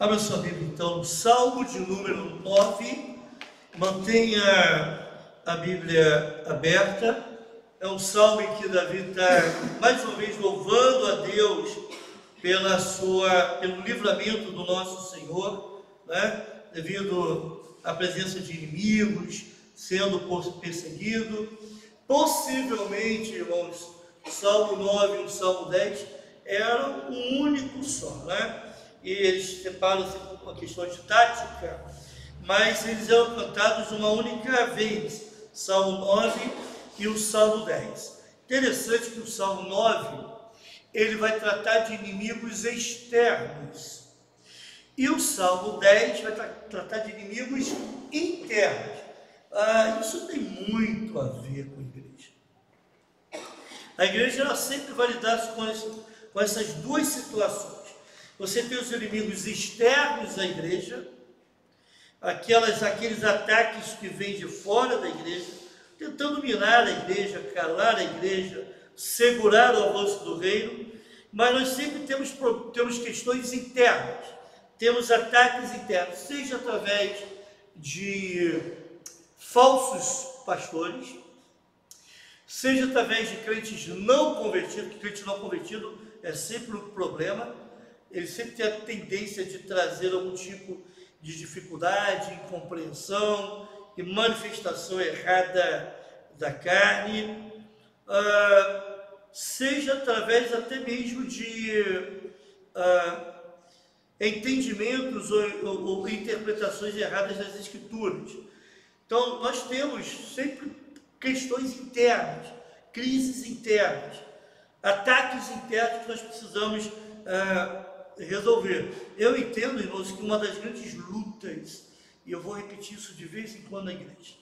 Abra sua Bíblia, então, Salmo de número 9. Mantenha a Bíblia aberta. É um salmo em que Davi está, mais uma vez, louvando a Deus pelo livramento do nosso Senhor, né? Devido à presença de inimigos, sendo perseguido. Possivelmente, irmãos, Salmo 9 e o Salmo 10 eram um único só, né? E eles separam-se por uma questão de tática, mas eles eram cantados uma única vez, Salmo 9 e o Salmo 10. Interessante que o Salmo 9, ele vai tratar de inimigos externos, e o Salmo 10 vai tratar de inimigos internos. Isso tem muito a ver com a igreja. A igreja ela sempre vai lidar com essas duas situações. Você tem os inimigos externos à igreja, aqueles ataques que vêm de fora da igreja, tentando minar a igreja, calar a igreja, segurar o avanço do reino, mas nós sempre temos questões internas, temos ataques internos, seja através de falsos pastores, seja através de crentes não convertidos, que crente não convertido é sempre um problema. Ele sempre tem a tendência de trazer algum tipo de dificuldade, incompreensão e manifestação errada da carne, seja através até mesmo de entendimentos ou interpretações erradas das Escrituras. Então, nós temos sempre questões internas, crises internas, ataques internos que nós precisamos resolver. Eu entendo, irmãos, que uma das grandes lutas, e eu vou repetir isso de vez em quando na igreja,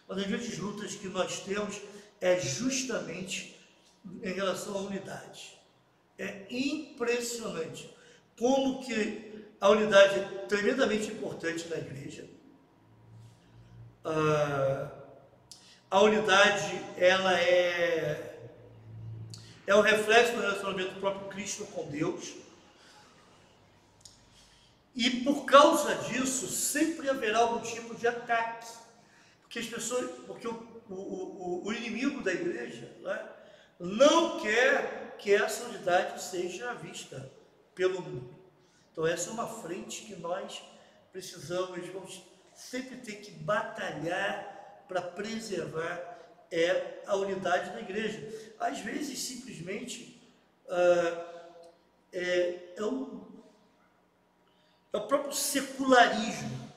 uma das grandes lutas que nós temos é justamente em relação à unidade. É impressionante como que a unidade é tremendamente importante na igreja. A unidade, ela é um reflexo do relacionamento do próprio Cristo com Deus. E por causa disso, sempre haverá algum tipo de ataque. Porque o inimigo da igreja, né, não quer que essa unidade seja vista pelo mundo. Então essa é uma frente que nós vamos sempre ter que batalhar para preservar a unidade da igreja. Às vezes, simplesmente, é o próprio secularismo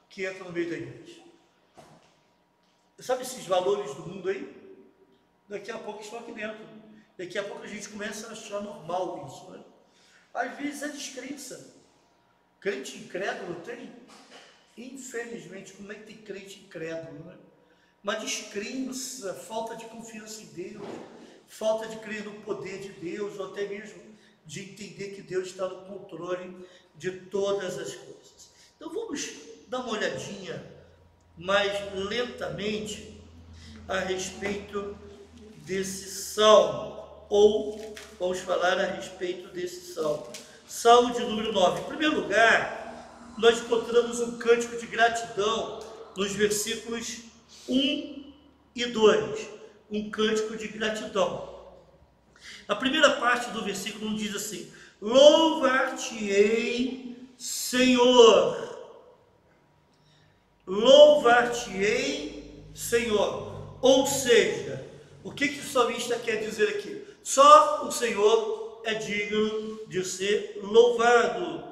que entra no meio da igreja. Sabe esses valores do mundo aí? Daqui a pouco estão aqui dentro. Daqui a pouco a gente começa a achar normal isso, né? Às vezes é descrença. Crente incrédulo tem? Infelizmente, como é que tem crente incrédulo, né? Uma descrença, falta de confiança em Deus, falta de crer no poder de Deus, ou até mesmo de entender que Deus está no controle de todas as coisas. Então vamos dar uma olhadinha mais lentamente a respeito desse salmo, ou vamos falar a respeito desse salmo. Salmo de número 9. Em primeiro lugar, nós encontramos um cântico de gratidão nos versículos 1 e 2, um cântico de gratidão. A primeira parte do versículo 1 diz assim: louvar-te-ei, Senhor. Louvar-te-ei, Senhor. Ou seja, o que o salmista quer dizer aqui? Só o Senhor é digno de ser louvado.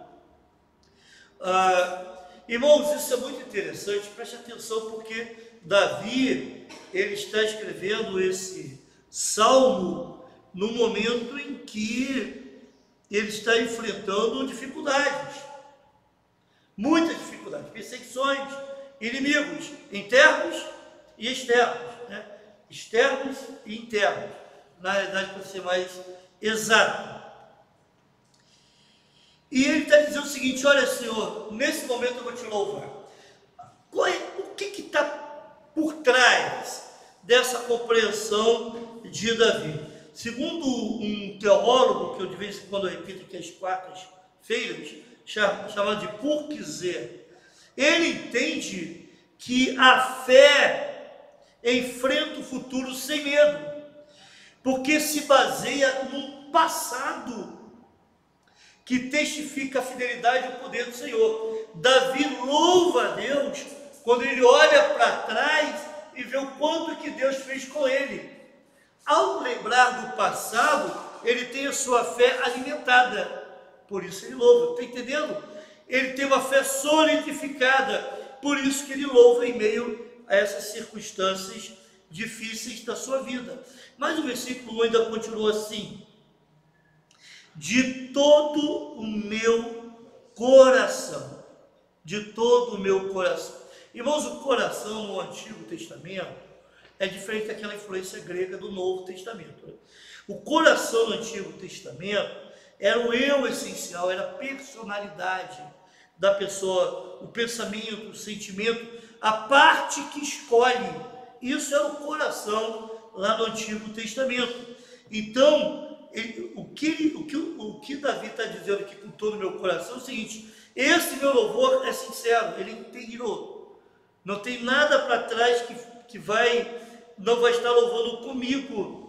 Irmãos, isso é muito interessante, preste atenção, porque Davi, ele está escrevendo esse salmo no momento em que ele está enfrentando dificuldades, muitas dificuldades, perseguições, inimigos internos e externos, né? Externos e internos, na realidade, para ser mais exato. E ele está dizendo o seguinte: olha, Senhor, nesse momento eu vou te louvar. O que está por trás dessa compreensão de Davi? Segundo um teólogo, que eu de vez em quando repito aqui às quartas-feiras, chamado de Purquizer, ele entende que a fé enfrenta o futuro sem medo, porque se baseia no passado, que testifica a fidelidade e o poder do Senhor. Davi louva a Deus quando ele olha para trás e vê o quanto que Deus fez com ele. Ao lembrar do passado, ele tem a sua fé alimentada, por isso ele louva, está entendendo? Ele tem uma fé solidificada, por isso que ele louva em meio a essas circunstâncias difíceis da sua vida. Mas o versículo 1 ainda continua assim: de todo o meu coração, de todo o meu coração. Irmãos, o coração no Antigo Testamento é diferente daquela influência grega do Novo Testamento. O coração no Antigo Testamento era o eu essencial, era a personalidade da pessoa, o pensamento, o sentimento, a parte que escolhe. Isso era o coração lá no Antigo Testamento. Então, o que Davi está dizendo aqui com todo o meu coração é o seguinte: esse meu louvor é sincero, ele é íntegro, não tem nada para trás que não vai estar louvando comigo.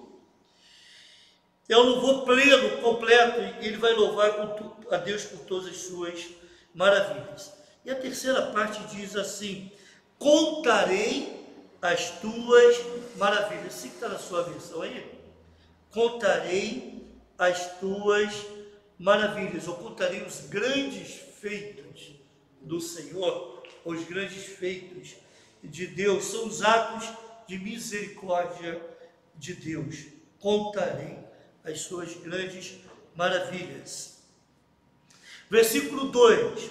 É um louvor pleno, completo, e ele vai louvar a Deus por todas as suas maravilhas. E a terceira parte diz assim: contarei as tuas maravilhas. Assim que está na sua versão aí, contarei as tuas maravilhas, ou contarei os grandes feitos do Senhor, os grandes feitos de Deus, são os atos de misericórdia de Deus. Contarei as suas grandes maravilhas. Versículo 2: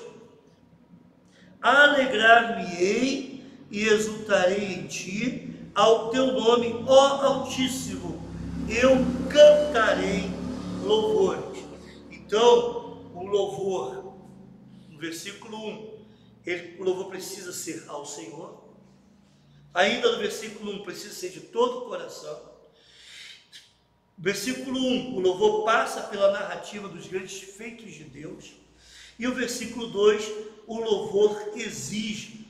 alegrar-me-ei e exultarei em ti, ao teu nome, ó Altíssimo, eu cantarei louvores. Então, o louvor, no versículo 1, o louvor precisa ser ao Senhor. Ainda no versículo 1, precisa ser de todo o coração. Versículo 1, o louvor passa pela narrativa dos grandes feitos de Deus. E o versículo 2, o louvor exige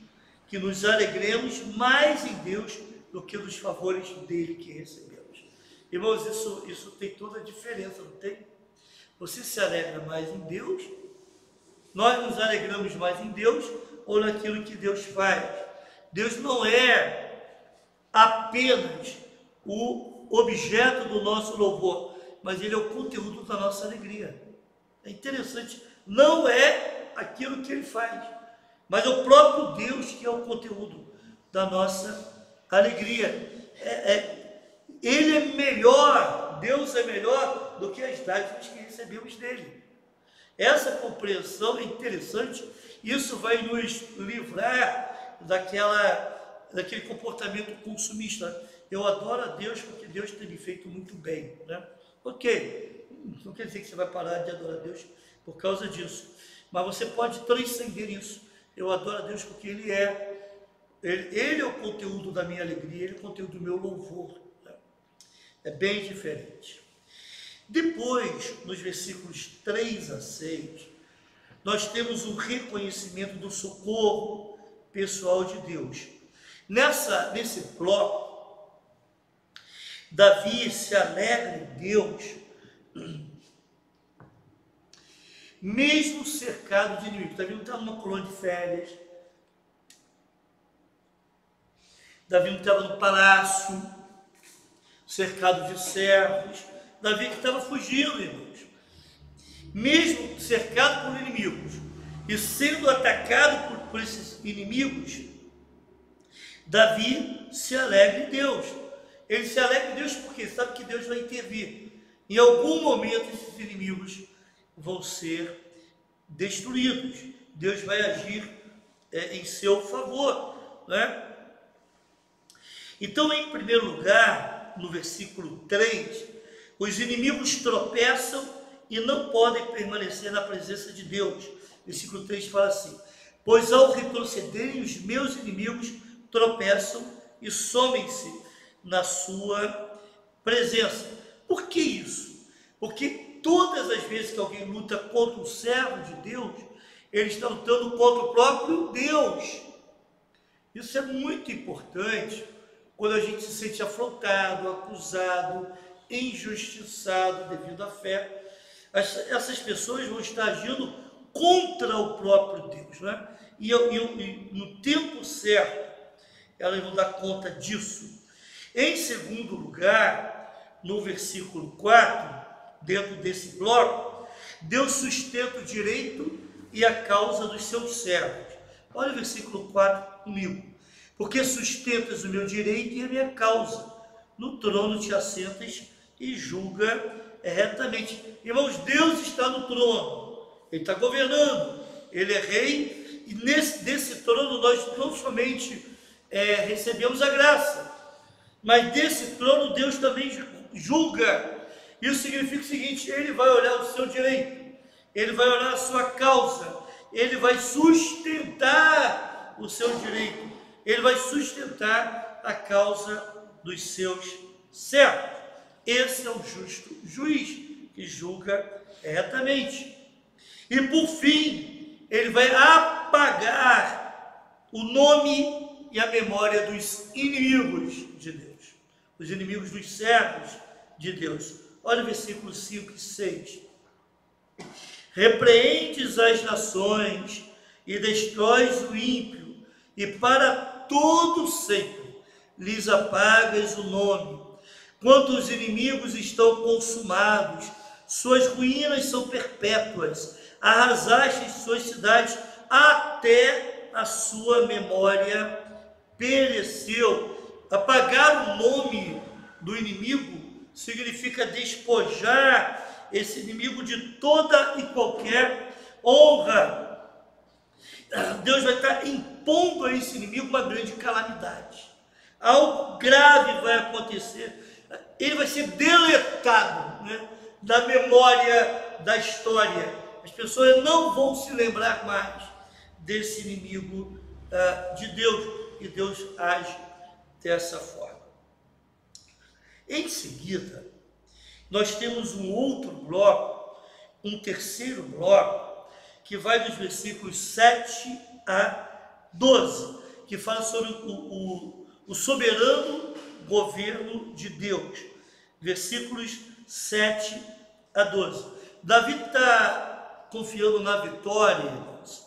que nos alegremos mais em Deus do que nos favores dele que recebemos. Irmãos, isso tem toda a diferença, não tem? Você se alegra mais em Deus, nós nos alegramos mais em Deus ou naquilo que Deus faz. Deus não é apenas o objeto do nosso louvor, mas ele é o conteúdo da nossa alegria. É interessante, não é aquilo que ele faz, mas é o próprio Deus que é o conteúdo da nossa alegria. Ele é melhor, Deus é melhor do que as dádivas que recebemos dele. Essa compreensão é interessante, isso vai nos livrar daquele comportamento consumista. Eu adoro a Deus porque Deus tem me feito muito bem, né? Ok, não quer dizer que você vai parar de adorar a Deus por causa disso, mas você pode transcender isso. Eu adoro a Deus porque Ele é o conteúdo da minha alegria, Ele é o conteúdo do meu louvor, né? É bem diferente. Depois, nos versículos 3 a 6, nós temos o reconhecimento do socorro pessoal de Deus. Nesse bloco, Davi se alegra em Deus, mesmo cercado de inimigos. Davi não estava numa colônia de férias, Davi não estava no palácio, cercado de servos. Davi que estava fugindo, irmãos. Mesmo cercado por inimigos e sendo atacado por esses inimigos, Davi se alegra em Deus. Ele se alegra em Deus porque sabe que Deus vai intervir. Em algum momento esses inimigos vão ser destruídos. Deus vai agir em seu favor, né? Então, em primeiro lugar, no versículo 3, os inimigos tropeçam e não podem permanecer na presença de Deus. Versículo 3 fala assim: pois ao retrocederem os meus inimigos tropeçam e somem-se na sua presença. Por que isso? Porque todas as vezes que alguém luta contra um servo de Deus, ele está lutando contra o próprio Deus. Isso é muito importante quando a gente se sente afrontado, acusado, injustiçado devido à fé. Essas pessoas vão estar agindo contra o próprio Deus, né? E no tempo certo, elas vão dar conta disso. Em segundo lugar, no versículo 4, dentro desse bloco, Deus sustenta o direito e a causa dos seus servos. Olha o versículo 4 comigo. Porque sustentas o meu direito e a minha causa. No trono te assentas e julga retamente. Irmãos, Deus está no trono. Ele está governando. Ele é rei. E desse trono nós não somente recebemos a graça, mas desse trono Deus também julga. Isso significa o seguinte: Ele vai olhar o seu direito, Ele vai olhar a sua causa, Ele vai sustentar o seu direito, Ele vai sustentar a causa dos seus servos. Esse é o justo juiz que julga retamente. E por fim, Ele vai apagar o nome e a memória dos inimigos de Deus, os inimigos dos servos de Deus. Olha o versículo 5 e 6. Repreendes as nações e destróis o ímpio, e para todo sempre lhes apagas o nome. Quanto os inimigos estão consumados, suas ruínas são perpétuas, arrasaste suas cidades até a sua memória pereceu. Apagar o nome do inimigo significa despojar esse inimigo de toda e qualquer honra. Deus vai estar impondo a esse inimigo uma grande calamidade. Algo grave vai acontecer. Ele vai ser deletado, né, da memória da história. As pessoas não vão se lembrar mais desse inimigo de Deus. E Deus age dessa forma. Em seguida, nós temos um outro bloco, um terceiro bloco, que vai dos versículos 7 a 12, que fala sobre o soberano governo de Deus. Versículos 7 a 12. Davi está confiando na vitória, irmãos,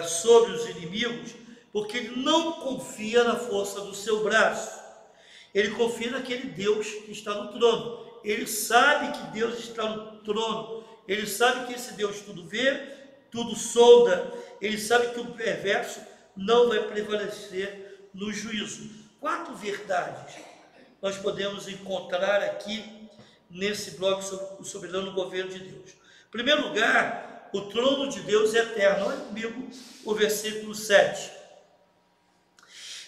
sobre os inimigos, porque ele não confia na força do seu braço. Ele confia naquele Deus que está no trono. Ele sabe que Deus está no trono. Ele sabe que esse Deus tudo vê, tudo sonda. Ele sabe que o perverso não vai prevalecer no juízo. 4 verdades nós podemos encontrar aqui nesse bloco sobre o soberano governo de Deus. Em primeiro lugar, o trono de Deus é eterno. Olha comigo o versículo 7.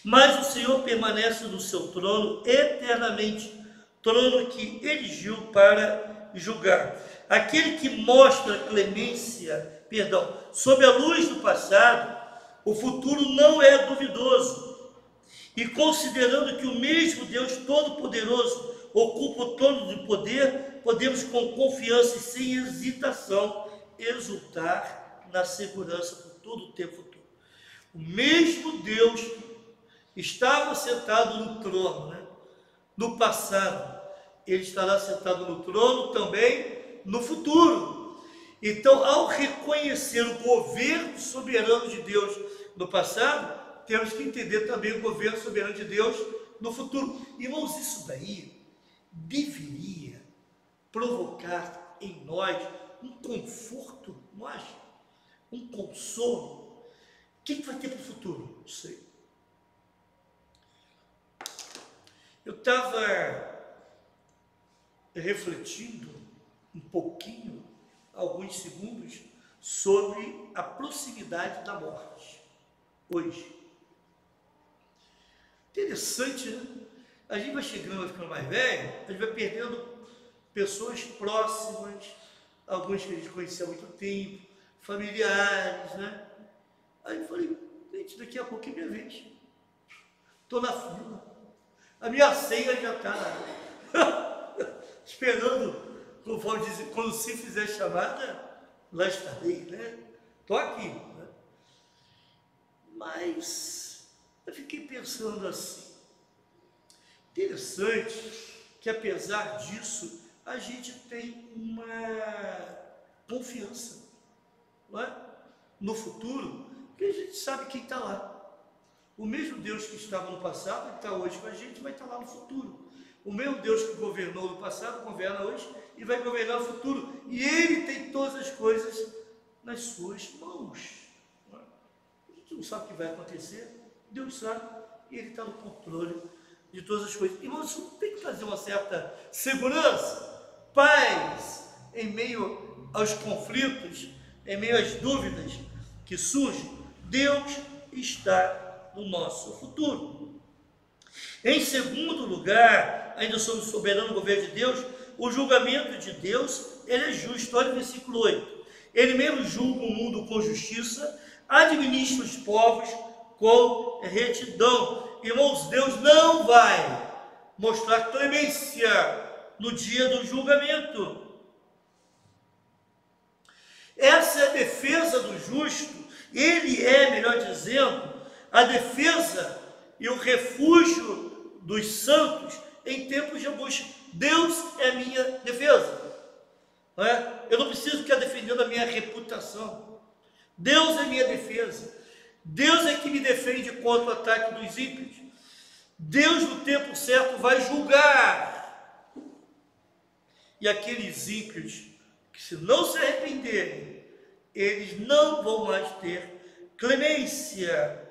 Mas o Senhor permanece no seu trono eternamente, trono que erigiu para julgar. Aquele que mostra clemência, sob a luz do passado, o futuro não é duvidoso. E considerando que o mesmo Deus Todo-Poderoso ocupa o trono de poder, podemos com confiança e sem hesitação exultar na segurança por todo o tempo futuro. O mesmo Deus estava sentado no trono, né, no passado, Ele estará sentado no trono também no futuro. Então, ao reconhecer o governo soberano de Deus no passado, temos que entender também o governo soberano de Deus no futuro. Irmãos, isso daí deveria provocar em nós um conforto, não acha? Um consolo. O que vai ter para o futuro? Não sei. Eu estava refletindo um pouquinho, alguns segundos, sobre a proximidade da morte, hoje. Interessante, né? A gente vai chegando, vai ficando mais velho, a gente vai perdendo pessoas próximas, alguns que a gente conhecia há muito tempo, familiares, né? Aí eu falei, gente, daqui a pouco é minha vez. Estou na fila. A minha ceia já está esperando, conforme diz, quando se fizer chamada, lá estarei, né? estou aqui. Né? Mas eu fiquei pensando assim, interessante que apesar disso, a gente tem uma confiança, não é? No futuro, porque a gente sabe quem está lá. O mesmo Deus que estava no passado, que está hoje com a gente, vai estar lá no futuro. O mesmo Deus que governou no passado, governa hoje e vai governar no futuro. E Ele tem todas as coisas nas suas mãos. Não é? A gente não sabe o que vai acontecer, Deus sabe, e Ele está no controle de todas as coisas. Irmãos, isso tem que trazer uma certa segurança, paz, em meio aos conflitos, em meio às dúvidas que surgem. Deus está no nosso futuro. Em segundo lugar, ainda sobre o soberano governo de Deus, o julgamento de Deus, ele é justo. Olha o versículo 8. Ele mesmo julga o mundo com justiça, administra os povos com retidão. Irmãos, Deus não vai mostrar clemência no dia do julgamento. Essa é a defesa do justo. Ele é, melhor dizendo, a defesa e o refúgio dos santos em tempos de angústia. Deus é a minha defesa. Não é? Eu não preciso ficar defendendo a minha reputação. Deus é a minha defesa. Deus é que me defende contra o ataque dos ímpios. Deus, no tempo certo, vai julgar. E aqueles ímpios que, se não se arrependerem, eles não vão mais ter clemência.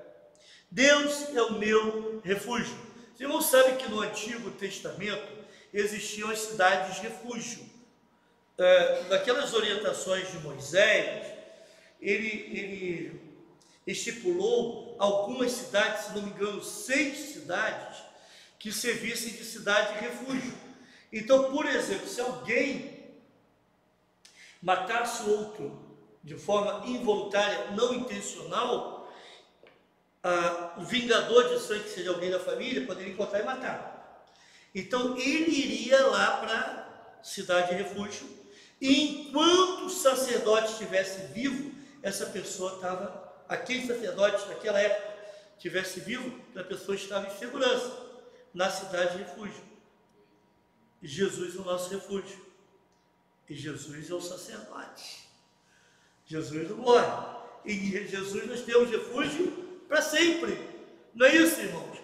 Deus é o meu refúgio. Os irmãos sabem que no Antigo Testamento existiam as cidades de refúgio. Naquelas orientações de Moisés, ele estipulou algumas cidades, se não me engano, 6 cidades, que servissem de cidade de refúgio. Então, por exemplo, se alguém matasse outro de forma involuntária, não intencional, o vingador de sangue, que seria alguém da família, poderia encontrar e matar. Então, ele iria lá para a cidade de refúgio, e enquanto o sacerdote estivesse vivo, essa pessoa estava, aquele sacerdote naquela época estivesse vivo, a pessoa estava em segurança na cidade de refúgio. E Jesus é o nosso refúgio. E Jesus é o sacerdote. Jesus não morre. E em Jesus nós temos refúgio para sempre. Não é isso, irmãos?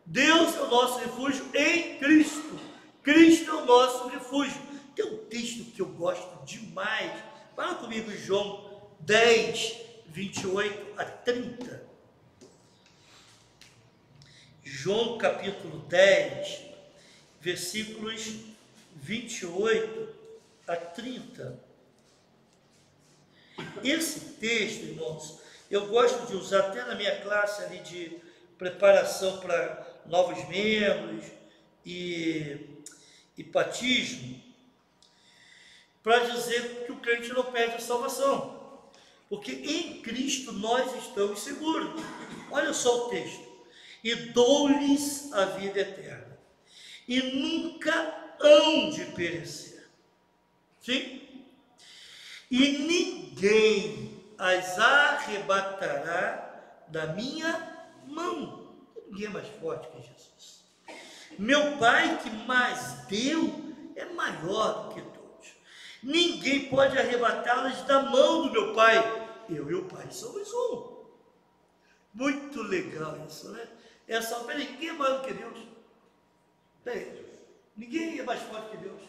Deus é o nosso refúgio em Cristo. Cristo é o nosso refúgio. Tem um texto que eu gosto demais. Fala comigo, João 10, 28 a 30. João capítulo 10, versículos 28 a 30. Esse texto, irmãos, eu gosto de usar até na minha classe ali de preparação para novos membros e batismo, para dizer que o crente não perde a salvação, porque em Cristo nós estamos seguros. Olha só o texto: e dou-lhes a vida eterna, e nunca hão de perecer. Sim? E ninguém as arrebatará da minha mão. Ninguém é mais forte que Jesus. Meu Pai que mais deu é maior do que todos. Ninguém pode arrebatá-las da mão do meu Pai. Eu e o Pai somos um. Muito legal isso, né? É só, peraí, ninguém é maior do que Deus. Peraí, ninguém é mais forte que Deus.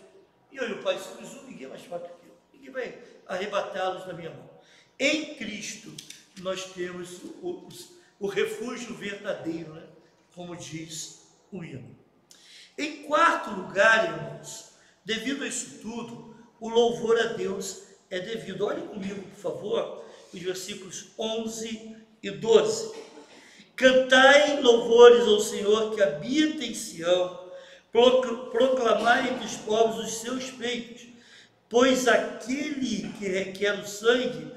E eu e o Pai somos um, ninguém é mais forte que eu. Ninguém vai arrebatá-los da minha mão. Em Cristo nós temos o refúgio verdadeiro, né? Como diz o hino. Em quarto lugar, irmãos, devido a isso tudo, o louvor a Deus é devido. Olhem comigo, por favor, os versículos 11 e 12. Cantai louvores ao Senhor que habita em Sião, proclamai entre os povos os seus feitos, pois aquele que requer o sangue,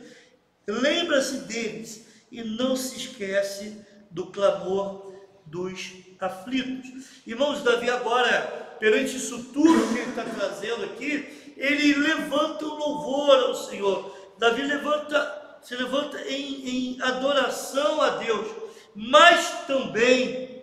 lembra-se deles e não se esquece do clamor dos aflitos. Irmãos, Davi agora, perante isso tudo que ele está trazendo aqui, ele levanta o louvor ao Senhor. Davi levanta se levanta em adoração a Deus, mas também,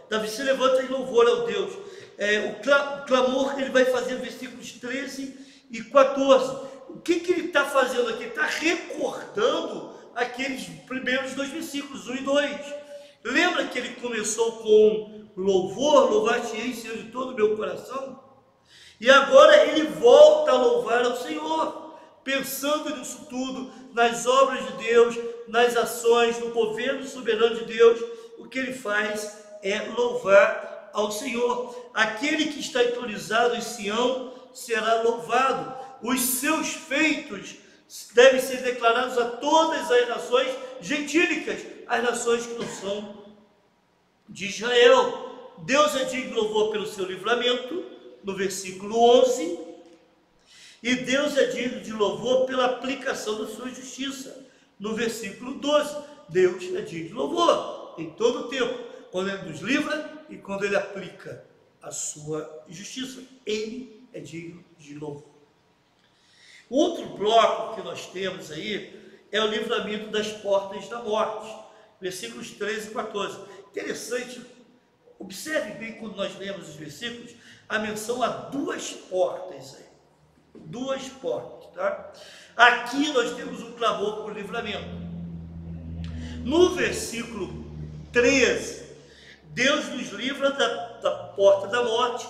Davi se levanta em louvor ao Deus. O clamor ele vai fazer versículos 13 e 14. O que ele está fazendo aqui? Está recordando aqueles primeiros dois versículos, 1 e 2. Lembra que ele começou com louvor, louvar-te-ei, Senhor, de todo o meu coração? E agora ele volta a louvar ao Senhor, pensando nisso tudo, nas obras de Deus, nas ações, no governo soberano de Deus. O que ele faz é louvar ao Senhor. Aquele que está entronitzado em Sião será louvado. Os seus feitos devem ser declarados a todas as nações gentílicas, as nações que não são de Israel. Deus é digno de louvor pelo seu livramento, no versículo 11, e Deus é digno de louvor pela aplicação da sua justiça, no versículo 12. Deus é digno de louvor em todo o tempo, quando Ele nos livra e quando Ele aplica a sua justiça. Ele é digno de louvor. O outro bloco que nós temos aí é o livramento das portas da morte, versículos 13 e 14. Interessante, observe bem quando nós lemos os versículos, a menção a duas portas aí. Duas portas, tá? Aqui nós temos um clamor por livramento. No versículo 13, Deus nos livra da porta da morte,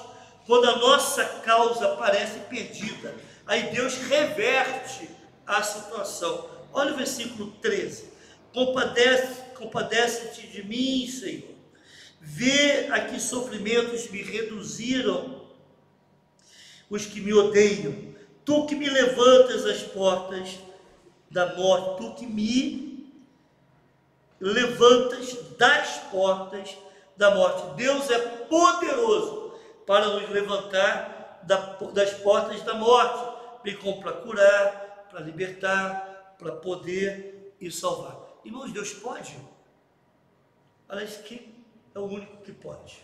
quando a nossa causa parece perdida. Aí Deus reverte a situação. Olha o versículo 13. Compadece-te de mim, Senhor. Vê a que sofrimentos me reduziram os que me odeiam. Tu que me levantas as portas da morte, tu que me levantas das portas da morte. Deus é poderoso para nos levantar das portas da morte, bem como para curar, para libertar, para poder e salvar. Irmãos, Deus pode? Aliás, quem é o único que pode?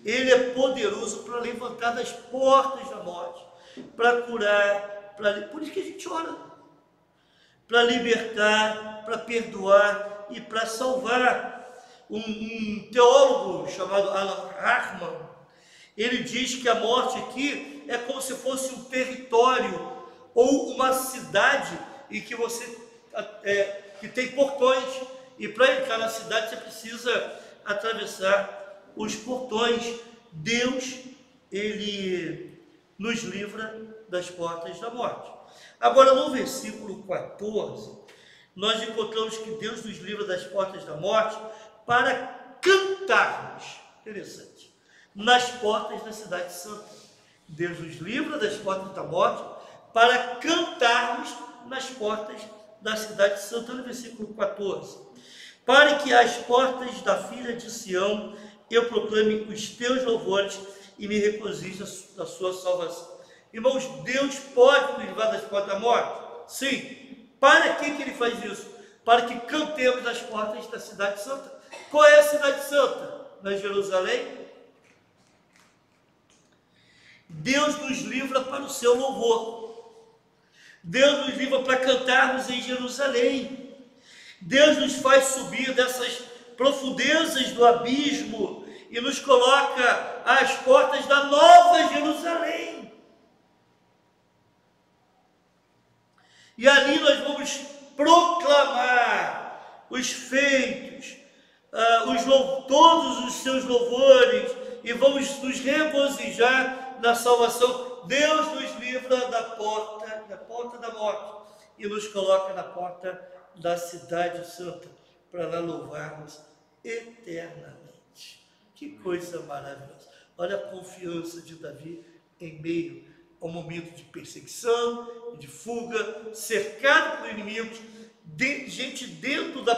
Ele é poderoso para levantar das portas da morte, para curar, por isso que a gente ora, para libertar, para perdoar e para salvar. Um teólogo chamado Alan Rahman, ele diz que a morte aqui é como se fosse um território ou uma cidade em que você que tem portões, e para entrar na cidade você precisa atravessar os portões. Deus, ele nos livra das portas da morte. Agora, no versículo 14, nós encontramos que Deus nos livra das portas da morte para cantarmos, interessante, nas portas da cidade santa. Deus nos livra das portas da morte para cantarmos nas portas da cidade santa, no versículo 14. Para que às portas da filha de Sião eu proclame os teus louvores e me regozije da sua salvação. Irmãos, Deus pode nos livrar das portas da morte? Sim. Para que ele faz isso? Para que cantemos nas portas da cidade santa. Qual é a cidade santa? Na Jerusalém? Deus nos livra para o seu louvor. Deus nos livra para cantarmos em Jerusalém. Deus nos faz subir dessas profundezas do abismo e nos coloca às portas da nova Jerusalém. E ali nós vamos proclamar os feitos, todos os seus louvores, e vamos nos regozijar na salvação. Deus nos livra da porta da morte e nos coloca na porta da cidade santa para lá louvarmos eternamente. Que coisa maravilhosa! Olha a confiança de Davi em meio ao momento de perseguição, de fuga, cercado por inimigos, gente dentro da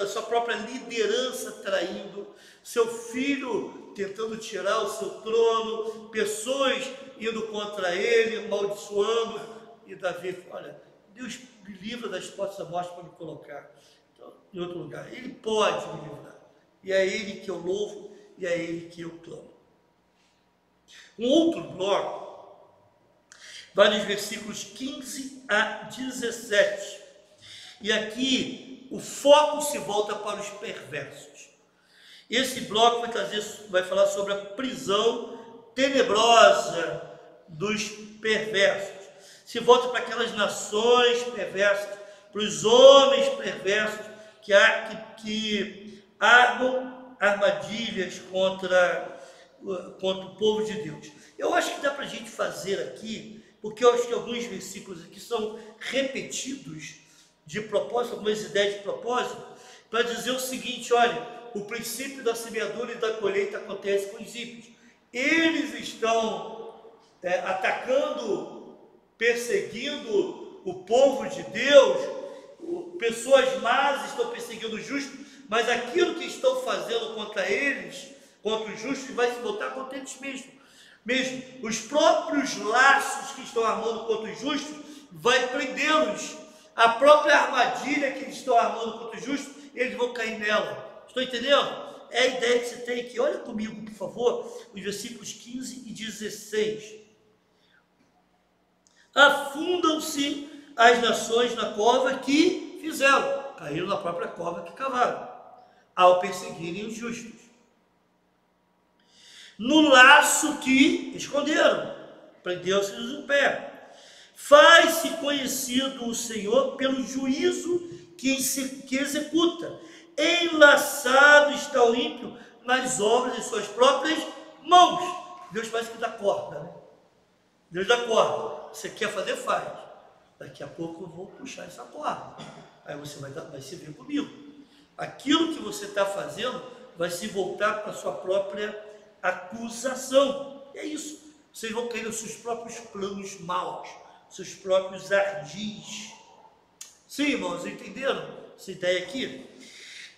sua própria liderança traindo, seu filho tentando tirar o seu trono, pessoas indo contra ele, amaldiçoando, e Davi, olha, Deus me livra das portas da morte para me colocar em outro lugar. Ele pode me livrar, e é Ele que eu louvo, e é Ele que eu clamo. Um outro bloco vai nos versículos 15 a 17. E aqui o foco se volta para os perversos. Esse bloco vai falar sobre a prisão tenebrosa dos perversos. Se volta para aquelas nações perversas, para os homens perversos que armam armadilhas contra o povo de Deus. Eu acho que dá para a gente fazer aqui, porque eu acho que alguns versículos aqui são repetidos de propósito, algumas ideias de propósito, para dizer o seguinte: olha, o princípio da semeadura e da colheita acontece com os ímpios. Eles estão atacando, perseguindo o povo de Deus, pessoas más estão perseguindo os justos, mas aquilo que estão fazendo contra eles, contra os justos, vai se voltar contra eles mesmos. Os próprios laços que estão armando contra os justos, vai prendê-los. A própria armadilha que eles estão armando contra os justos, eles vão cair nela. Estão entendendo? É a ideia que você tem aqui. Olha comigo, por favor, os versículos 15 e 16. Afundam-se as nações na cova que fizeram. Caíram na própria cova que cavaram, ao perseguirem os justos. No laço que esconderam, prendeu-se-lhes o pé. Faz-se conhecido o Senhor pelo juízo que executa. Enlaçado está o ímpio nas obras de suas próprias mãos. Deus parece que dá corda, né? Deus dá corda. Você quer fazer, faz. Daqui a pouco eu vou puxar essa corda. Aí você vai se ver comigo. Aquilo que você está fazendo vai se voltar para a sua própria acusação. É isso. Vocês vão cair nos seus próprios planos maus, seus próprios ardis. Sim, irmãos, entenderam essa ideia aqui?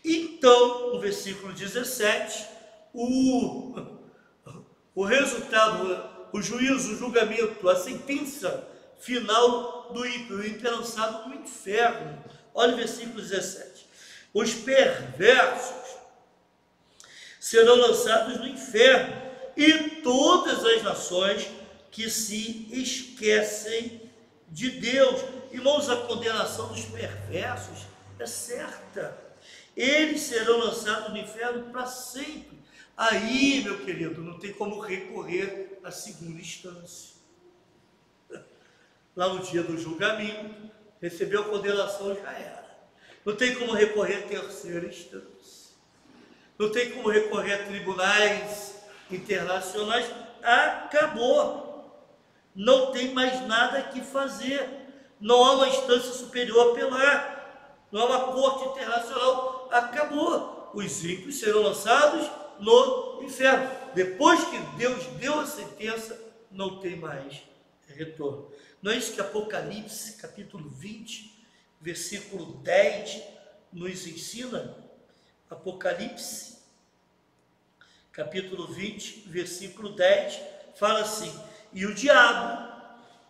Então, no versículo 17, o resultado, o juízo, o julgamento, a sentença final do ímpio. O ímpio é lançado no inferno. Olha o versículo 17. Os perversos serão lançados no inferno, e todas as nações que se esquecem de Deus. Irmãos, a condenação dos perversos é certa. Eles serão lançados no inferno para sempre. Aí, meu querido, não tem como recorrer à segunda instância. Lá no dia do julgamento, recebeu a condenação, já era. Não tem como recorrer à terceira instância. Não tem como recorrer a tribunais internacionais. Acabou. Não tem mais nada que fazer. Não há uma instância superior a apelar. Não há uma corte internacional. Acabou. Os ímpios serão lançados no inferno. Depois que Deus deu a sentença, não tem mais retorno. Não é isso que Apocalipse, capítulo 20, versículo 10, nos ensina? Apocalipse, capítulo 20, versículo 10, fala assim: e o diabo,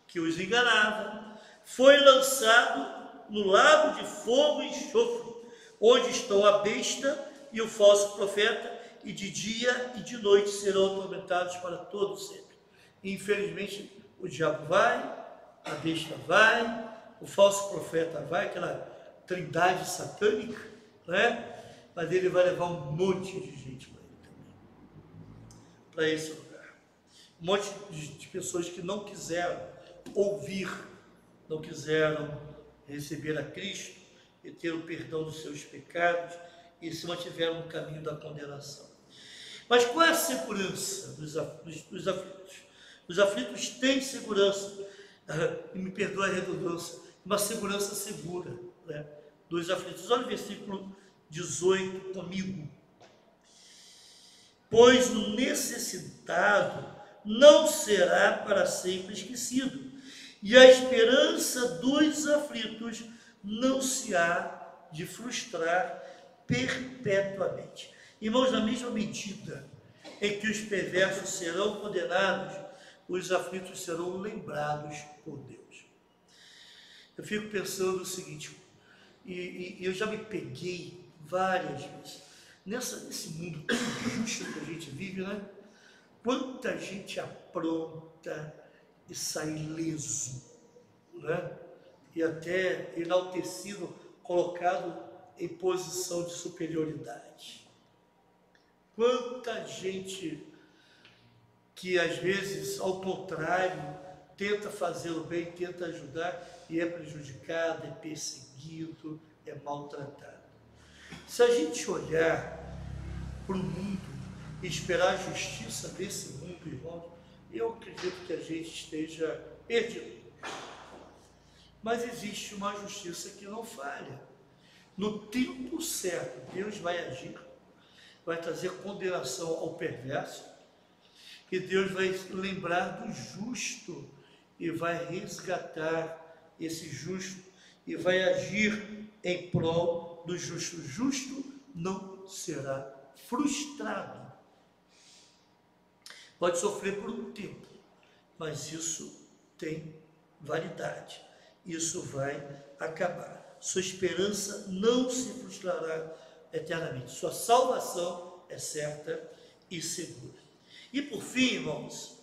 que os enganava, foi lançado no lago de fogo e enxofre, onde estão a besta e o falso profeta, e de dia e de noite serão atormentados para todo sempre. E, infelizmente, o diabo vai, a besta vai, o falso profeta vai, aquela trindade satânica, né? Mas ele vai levar um monte de gente para ele também, para esse lugar. Um monte de pessoas que não quiseram ouvir, não quiseram receber a Cristo e ter o perdão dos seus pecados e se mantiveram no caminho da condenação. Mas qual é a segurança dos aflitos? Os aflitos têm segurança, e me perdoa a redundância, uma segurança segura, né, dos aflitos. Olha o versículo 18 comigo. Pois o necessitado não será para sempre esquecido, e a esperança dos aflitos não se há de frustrar perpetuamente. Irmãos, na mesma medida em que os perversos serão condenados, os aflitos serão lembrados por Deus. Eu fico pensando o seguinte, e eu já me peguei várias vezes, nesse mundo tão injusto que a gente vive, né? Quanta gente apronta, e sai ileso, né? E até enaltecido, colocado em posição de superioridade. Quanta gente que às vezes, ao contrário, tenta fazer o bem, tenta ajudar e é prejudicado, é perseguido, é maltratado. Se a gente olhar para o mundo e esperar a justiça desse mundo, irmão, eu acredito que a gente esteja perdido. Mas existe uma justiça que não falha. No tempo certo, Deus vai agir, vai trazer condenação ao perverso, e Deus vai lembrar do justo e vai resgatar esse justo e vai agir em prol do justo. O justo não será frustrado. Pode sofrer por um tempo, mas isso tem validade. Isso vai acabar. Sua esperança não se frustrará eternamente. Sua salvação é certa e segura. E por fim, irmãos,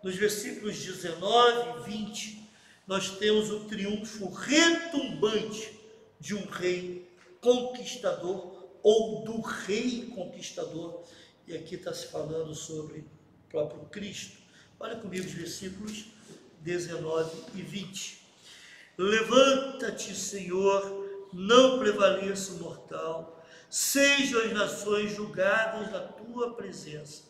nos versículos 19 e 20, nós temos o triunfo retumbante de um rei conquistador, ou do rei conquistador. E aqui está se falando sobre o próprio Cristo. Olha comigo os versículos 19 e 20. Levanta-te, Senhor, não prevaleça o mortal, sejam as nações julgadas na tua presença.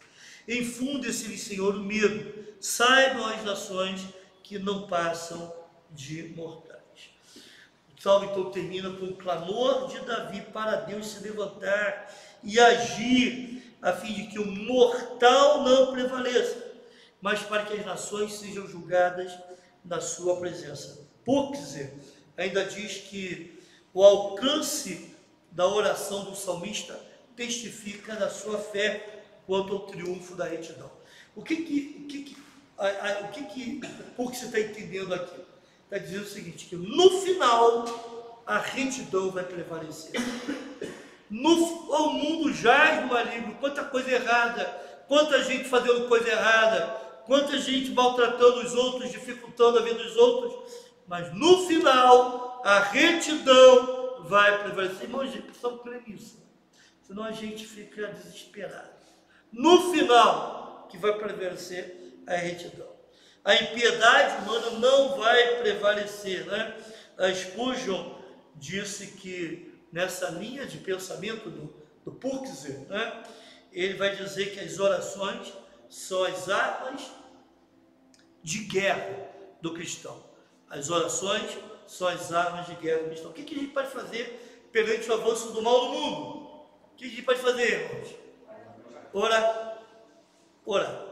Infunde-se-lhe, Senhor, o medo, saibam as nações que não passam de mortais. O salmo então termina com o clamor de Davi para Deus se levantar e agir, a fim de que o mortal não prevaleça, mas para que as nações sejam julgadas na sua presença. Por dizer, ainda diz que o alcance da oração do salmista testifica da sua fé quanto ao triunfo da retidão. O que você está entendendo aqui? Está dizendo o seguinte, que no final a retidão vai prevalecer. O mundo jaz no maligno, quanta coisa errada, quanta gente fazendo coisa errada, quanta gente maltratando os outros, dificultando a vida dos outros, mas no final a retidão vai prevalecer. Irmãos, a gente precisa crer nisso, senão a gente fica desesperado. No final, que vai prevalecer a retidão. A impiedade humana não vai prevalecer, né? A Spurgeon disse que nessa linha de pensamento do Purkzer, né? Ele vai dizer que as orações são as armas de guerra do cristão. As orações são as armas de guerra do cristão. O que a gente pode fazer perante o avanço do mal no mundo? O que a gente pode fazer, irmãos? Orar. Orar.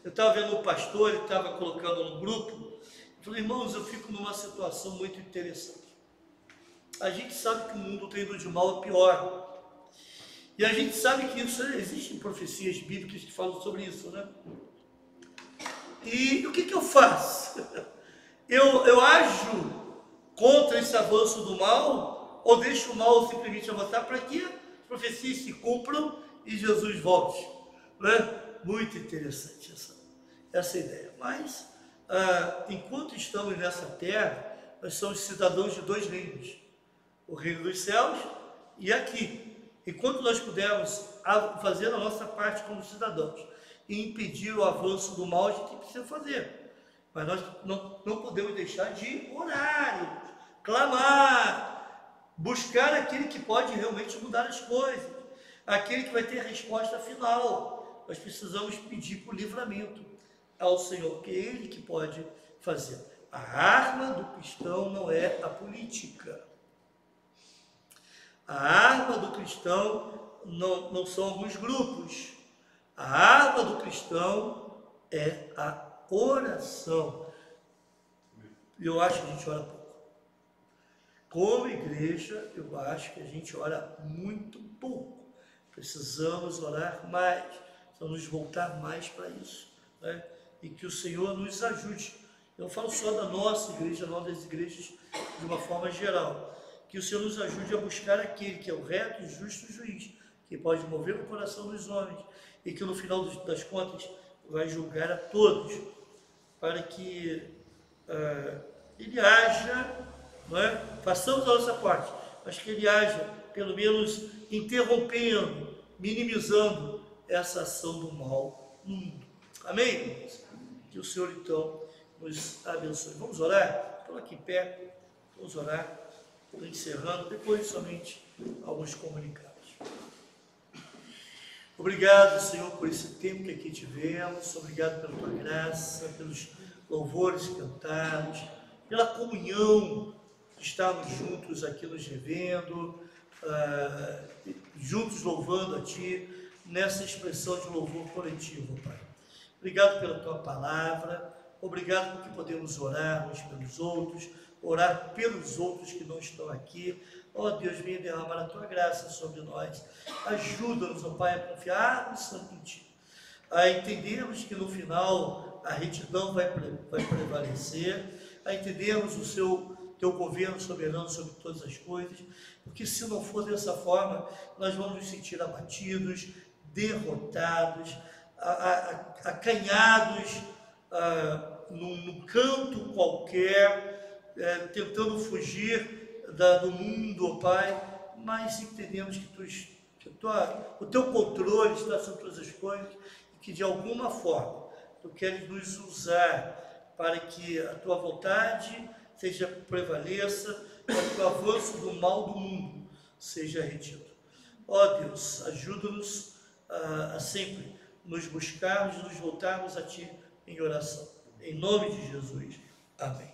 Eu estava vendo um pastor, ele estava colocando no grupo, eu falei, irmãos, eu fico numa situação muito interessante. A gente sabe que o mundo está indo de mal a pior. E a gente sabe que isso, existem profecias bíblicas que falam sobre isso, né? E o que eu faço? Eu ajo contra esse avanço do mal, ou deixo o mal simplesmente avançar para que as profecias se cumpram e Jesus volte, né? Muito interessante essa ideia. Mas, enquanto estamos nessa terra, nós somos cidadãos de dois reinos, o reino dos céus e aqui. Enquanto nós pudermos fazer a nossa parte como cidadãos e impedir o avanço do mal, a gente precisa fazer. Mas nós não podemos deixar de orar, clamar, buscar aquele que pode realmente mudar as coisas, aquele que vai ter a resposta final. Nós precisamos pedir por livramento ao Senhor, que é Ele que pode fazer. A arma do cristão não é a política. A arma do cristão não são alguns grupos. A arma do cristão é a oração. Eu acho que a gente ora pouco. Como igreja, eu acho que a gente ora muito pouco. Precisamos orar mais, precisamos nos voltar mais para isso, né? E que o Senhor nos ajude. Eu não falo só da nossa igreja, não das igrejas de uma forma geral. Que o Senhor nos ajude a buscar aquele que é o reto e justo juiz, que pode mover o coração dos homens e que no final das contas vai julgar a todos. para que Ele haja, não é? Façamos a nossa parte, mas que Ele haja, pelo menos interrompendo, minimizando essa ação do mal no mundo. Amém, irmãos? Que o Senhor, então, nos abençoe. Vamos orar? Estou aqui em pé, vamos orar, encerrando, depois somente alguns comunicados. Obrigado, Senhor, por esse tempo que aqui tivemos, obrigado pela Tua graça, pelos louvores cantados, pela comunhão de estarmos juntos aqui nos revendo, juntos louvando a Ti, nessa expressão de louvor coletivo, Pai. Obrigado pela Tua palavra, obrigado porque podemos orar uns pelos outros, orar pelos outros que não estão aqui. Ó Deus, venha derramar a Tua graça sobre nós. Ajuda-nos, ó Pai, a confiarmos santo em Ti, a entendermos que no final a retidão vai prevalecer, a entendermos o Teu governo soberano sobre todas as coisas, porque se não for dessa forma, nós vamos nos sentir abatidos, derrotados, acanhados num canto qualquer, tentando fugir do mundo, ó Pai, mas entendemos que o Teu controle está sobre todas as coisas e que de alguma forma Tu queres nos usar para que a Tua vontade prevaleça, para que o avanço do mal do mundo seja retido. Ó Deus, ajuda-nos a sempre nos buscarmos e nos voltarmos a Ti em oração. Em nome de Jesus. Amém.